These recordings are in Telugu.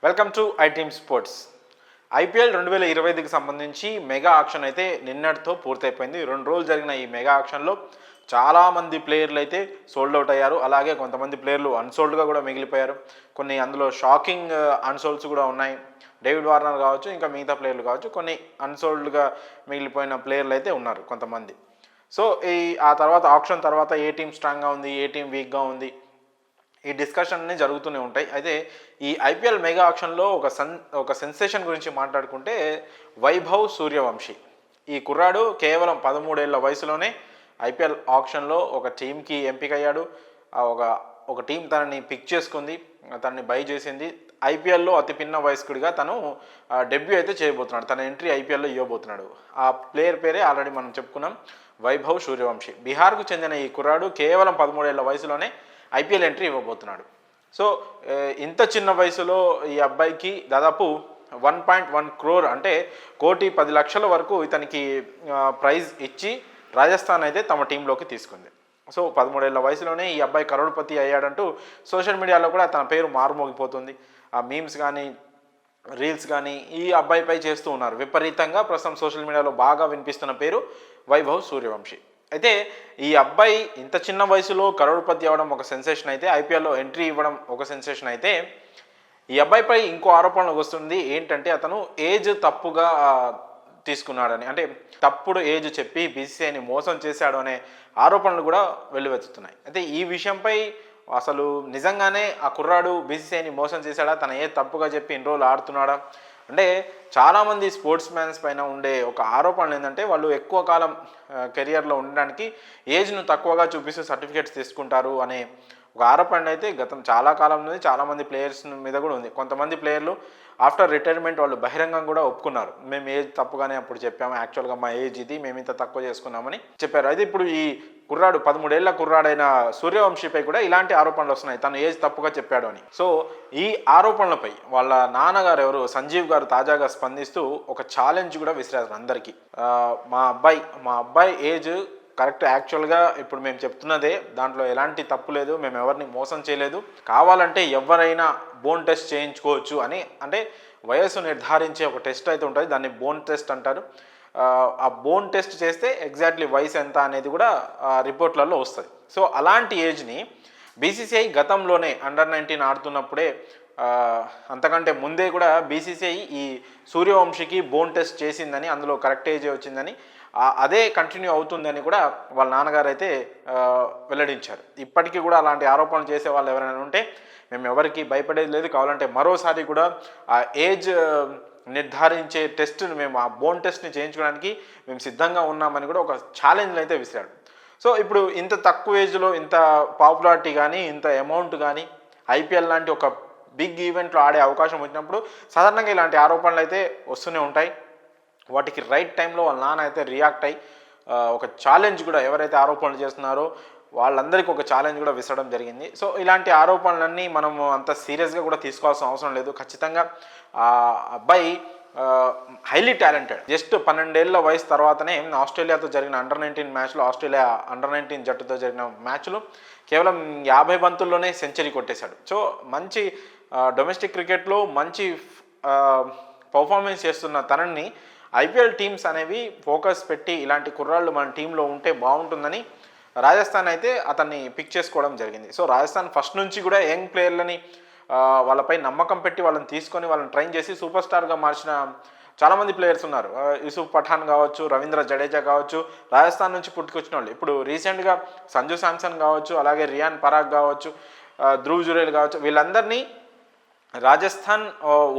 Welcome to iTeam sports. IPL 2025కి సంబంధించి మెగా ఆక్షన్ అయితే నిన్నటితో పూర్తయిపోయింది. 2 రోజులు జరిగిన ఈ మెగా ఆక్షన్లో చాలామంది ప్లేయర్లు అయితే సోల్డ్ అవుట్ అయ్యారు. అలాగే కొంతమంది ప్లేయర్లు అన్సోల్డ్గా కూడా మిగిలిపోయారు. కొన్ని అందులో షాకింగ్ అన్సోల్డ్స్ కూడా ఉన్నాయి. డేవిడ్ వార్నర్ కావచ్చు, ఇంకా మిగతా ప్లేయర్లు కావచ్చు, కొన్ని అన్సోల్డ్గా మిగిలిపోయిన ప్లేయర్లు అయితే ఉన్నారు కొంతమంది. సో ఆ తర్వాత ఆక్షన్ తర్వాత ఏ టీం స్ట్రాంగ్గా ఉంది, ఏ టీం వీక్గా ఉంది, ఈ డిస్కషన్ అన్నీ జరుగుతూనే ఉంటాయి. అయితే ఈ ఐపీఎల్ మెగా ఆక్షన్లో ఒక సెన్సేషన్ గురించి మాట్లాడుకుంటే వైభవ్ సూర్యవంశీ. ఈ కుర్రాడు కేవలం 13 ఏళ్ల వయసులోనే ఐపీఎల్ ఆక్షన్లో ఒక టీంకి ఎంపికయ్యాడు. ఒక టీం తనని పిక్ చేసుకుంది, తనని బై చేసింది. ఐపీఎల్లో అతి పిన్న వయస్కుడిగా తను డెబ్యూ అయితే చేయబోతున్నాడు. తన ఎంట్రీ ఐపీఎల్లో ఇవ్వబోతున్నాడు. ఆ ప్లేయర్ పేరే ఆల్రెడీ మనం చెప్పుకున్నాం, వైభవ్ సూర్యవంశీ. బీహార్కు చెందిన ఈ కుర్రాడు కేవలం 13 ఏళ్ల వయసులోనే ఐపీఎల్ ఎంట్రీ ఇవ్వబోతున్నాడు. సో ఇంత చిన్న వయసులో ఈ అబ్బాయికి దాదాపు 1.1 crore అంటే 1,10,00,000 వరకు ఇతనికి ప్రైజ్ ఇచ్చి రాజస్థాన్ అయితే తమ టీంలోకి తీసుకుంది. సో 13 ఏళ్ల వయసులోనే ఈ అబ్బాయి కరోడ్పతి అయ్యాడంటూ సోషల్ మీడియాలో కూడా తన పేరు మారుమోగిపోతుంది. ఆ మీమ్స్ కానీ రీల్స్ కానీ ఈ అబ్బాయిపై చేస్తూ ఉన్నారు విపరీతంగా. ప్రస్తుతం సోషల్ మీడియాలో బాగా వినిపిస్తున్న పేరు వైభవ్ సూర్యవంశీ. అయితే ఈ అబ్బాయి ఇంత చిన్న వయసులో కరోడ్పతి అవ్వడం ఒక సెన్సేషన్ అయితే, ఐపీఎల్లో ఎంట్రీ ఇవ్వడం ఒక సెన్సేషన్ అయితే, ఈ అబ్బాయిపై ఇంకో ఆరోపణలు వస్తుంది. ఏంటంటే అతను ఏజ్ తప్పుగా తీసుకున్నాడని, అంటే తప్పుడు ఏజ్ చెప్పి బీసీసీఐని మోసం చేశాడు అనే ఆరోపణలు కూడా వెల్లువెత్తుతున్నాయి. అయితే ఈ విషయంపై అసలు నిజంగానే ఆ కుర్రాడు బీసీసీఐని మోసం చేశాడా, తన ఏజ్ తప్పుగా చెప్పి ఇన్ని రోజులు ఆడుతున్నాడా అంటే, చాలామంది స్పోర్ట్స్ మ్యాన్స్ పైన ఉండే ఒక ఆరోపణలు ఏంటంటే వాళ్ళు ఎక్కువ కాలం కెరియర్లో ఉండడానికి ఏజ్ను తక్కువగా చూపిస్తూ సర్టిఫికేట్స్ తీసుకుంటారు అనే ఒక ఆరోపణ అయితే చాలా కాలం నుండి చాలామంది ప్లేయర్స్ మీద కూడా ఉంది. కొంతమంది ప్లేయర్లు ఆఫ్టర్ రిటైర్మెంట్ వాళ్ళు బహిరంగంగా కూడా ఒప్పుకున్నారు, మేము ఏజ్ తప్పుగానే అప్పుడు చెప్పాము, యాక్చువల్గా మా ఏజ్ ఇది, మేము ఇంత తక్కువ చేసుకున్నామని చెప్పారు. అయితే ఇప్పుడు ఈ కుర్రాడు 13 ఏళ్ల కుర్రాడైన సూర్యవంశీపై కూడా ఇలాంటి ఆరోపణలు వస్తున్నాయి, తను ఏజ్ తప్పుగా చెప్పాడు అని. సో ఈ ఆరోపణలపై వాళ్ళ నాన్నగారు ఎవరు సంజీవ్ గారు తాజాగా స్పందిస్తూ ఒక ఛాలెంజ్ కూడా విసిరారు అందరికీ. మా అబ్బాయి ఏజ్ కరెక్ట్, యాక్చువల్గా ఇప్పుడు మేము చెప్తున్నదే, దాంట్లో ఎలాంటి తప్పు లేదు, మేము ఎవరిని మోసం చేయలేదు, కావాలంటే ఎవరైనా బోన్ టెస్ట్ చేయించుకోవచ్చు అని. అంటే వయస్సు నిర్ధారించే ఒక టెస్ట్ అయితే ఉంటుంది, దాన్ని బోన్ టెస్ట్ అంటారు. ఆ బోన్ టెస్ట్ చేస్తే ఎగ్జాక్ట్లీ వయసు ఎంత అనేది కూడా రిపోర్ట్లలో వస్తుంది. సో అలాంటి ఏజ్ని బీసీసీఐ గతంలోనే అండర్-19 ఆడుతున్నప్పుడే, అంతకంటే ముందే కూడా బీసీసీఐ ఈ సూర్యవంశీకి బోన్ టెస్ట్ చేసిందని, అందులో కరెక్ట్ ఏజ్ వచ్చిందని, అదే కంటిన్యూ అవుతుందని కూడా వాళ్ళ నాన్నగారు అయితే వెల్లడించారు. ఇప్పటికీ కూడా అలాంటి ఆరోపణలు చేసే వాళ్ళు ఎవరైనా ఉంటే మేము ఎవరికి భయపడేది లేదు, కావాలంటే మరోసారి కూడా ఆ ఏజ్ నిర్ధారించే టెస్ట్ని, మేము ఆ బోన్ టెస్ట్ని చేయించుకోవడానికి మేము సిద్ధంగా ఉన్నామని కూడా ఒక ఛాలెంజ్ని అయితే విసిరాడు. సో ఇప్పుడు ఇంత తక్కువ ఏజ్లో ఇంత పాపులారిటీ కానీ, ఇంత అమౌంట్ కానీ, ఐపీఎల్ లాంటి ఒక బిగ్ ఈవెంట్లో ఆడే అవకాశం వచ్చినప్పుడు సాధారణంగా ఇలాంటి ఆరోపణలు అయితే వస్తూనే ఉంటాయి. వాటికి రైట్ టైంలో వాళ్ళ నాన్న అయితే రియాక్ట్ అయ్యి ఒక ఛాలెంజ్ కూడా, ఎవరైతే ఆరోపణలు చేస్తున్నారో వాళ్ళందరికీ ఒక ఛాలెంజ్ కూడా విసరడం జరిగింది. సో ఇలాంటి ఆరోపణలన్నీ మనము అంత సీరియస్గా కూడా తీసుకోవాల్సిన అవసరం లేదు. ఖచ్చితంగా ఆ అబ్బాయి హైలీ టాలెంటెడ్. జస్ట్ 12 ఏళ్ల వయసు తర్వాతనే ఆస్ట్రేలియాతో జరిగిన అండర్-19 మ్యాచ్లో, ఆస్ట్రేలియా అండర్-19 జట్టుతో జరిగిన మ్యాచ్లో కేవలం 50 బంతుల్లోనే సెంచరీ కొట్టేశాడు. సో మంచి డొమెస్టిక్ క్రికెట్లో మంచి పర్ఫార్మెన్స్ చేస్తున్న తనని ఐపీఎల్ టీమ్స్ అనేవి ఫోకస్ పెట్టి ఇలాంటి కుర్రాళ్ళు మన టీంలో ఉంటే బాగుంటుందని రాజస్థాన్ అయితే అతన్ని పిక్ చేసుకోవడం జరిగింది. సో రాజస్థాన్ ఫస్ట్ నుంచి కూడా యంగ్ ప్లేయర్లని వాళ్ళపై నమ్మకం పెట్టి వాళ్ళని తీసుకొని వాళ్ళని ట్రైన్ చేసి సూపర్ స్టార్గా మార్చిన చాలామంది ప్లేయర్స్ ఉన్నారు. యూసుఫ్ పఠాన్ కావచ్చు, రవీంద్ర జడేజా కావచ్చు, రాజస్థాన్ నుంచి పుట్టుకొచ్చిన వాళ్ళు. ఇప్పుడు రీసెంట్గా సంజు శాంసన్ కావచ్చు, అలాగే రియాన్ పరాగ్ కావచ్చు, ధ్రువ్ జురేల్ కావచ్చు, వీళ్ళందరినీ రాజస్థాన్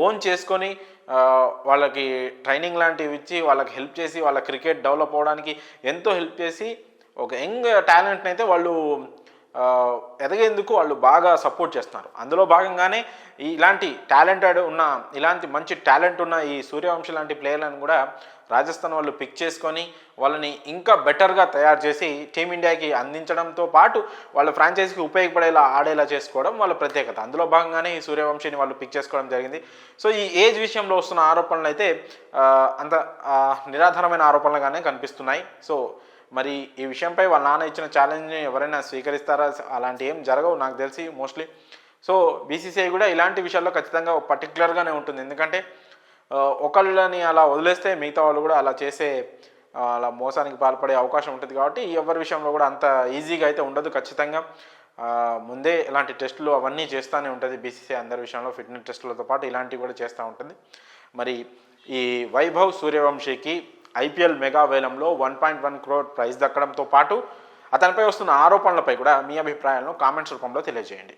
ఓన్ చేసుకొని వాళ్ళకి ట్రైనింగ్ లాంటివి ఇచ్చి వాళ్ళకి హెల్ప్ చేసి వాళ్ళ క్రికెట్ డెవలప్ అవ్వడానికి ఎంతో హెల్ప్ చేసి ఒక యంగ్ టాలెంట్ని అయితే వాళ్ళు ఎదగేందుకు వాళ్ళు బాగా సపోర్ట్ చేస్తున్నారు. అందులో భాగంగానే ఇలాంటి మంచి టాలెంట్ ఉన్న ఈ సూర్యవంశీ లాంటి ప్లేయర్లను కూడా రాజస్థాన్ వాళ్ళు పిక్ చేసుకొని వాళ్ళని ఇంకా బెటర్గా తయారు చేసి టీమిండియాకి అందించడంతో పాటు వాళ్ళ ఫ్రాంచైజీకి ఉపయోగపడేలా ఆడేలా చేసుకోవడం వాళ్ళ ప్రత్యేకత. అందులో భాగంగానే ఈ సూర్యవంశీని వాళ్ళు పిక్ చేసుకోవడం జరిగింది. సో ఈ ఏజ్ విషయంలో వస్తున్న ఆరోపణలు అయితే అంత నిరాధారమైన ఆరోపణలుగానే కనిపిస్తున్నాయి. సో మరి ఈ విషయంపై వాళ్ళ నాన్న ఇచ్చిన ఛాలెంజ్ని ఎవరైనా స్వీకరిస్తారా? అలాంటి ఏం జరగవు నాకు తెలిసి మోస్ట్లీ. సో బీసీసీఐ కూడా ఇలాంటి విషయాల్లో ఖచ్చితంగా పర్టికులర్గానే ఉంటుంది. ఎందుకంటే ఒకళ్ళని అలా వదిలేస్తే మిగతా వాళ్ళు కూడా అలా చేసే అలా మోసానికి పాల్పడే అవకాశం ఉంటుంది. కాబట్టి ఎవరి విషయంలో కూడా అంత ఈజీగా అయితే ఉండదు. ఖచ్చితంగా ముందే ఇలాంటి టెస్టులు అవన్నీ చేస్తూనే ఉంటుంది బీసీసీఐ. అందరి విషయంలో ఫిట్నెస్ టెస్టులతో పాటు ఇలాంటివి కూడా చేస్తూ ఉంటుంది. మరి ఈ వైభవ్ సూర్యవంశీకి ఐపీఎల్ మెగా వేలంలో 1.1 crore ప్రైజ్ దక్కడంతో పాటు అతనిపై వస్తున్న ఆరోపణలపై కూడా మీ అభిప్రాయాలను కామెంట్స్ రూపంలో తెలియజేయండి.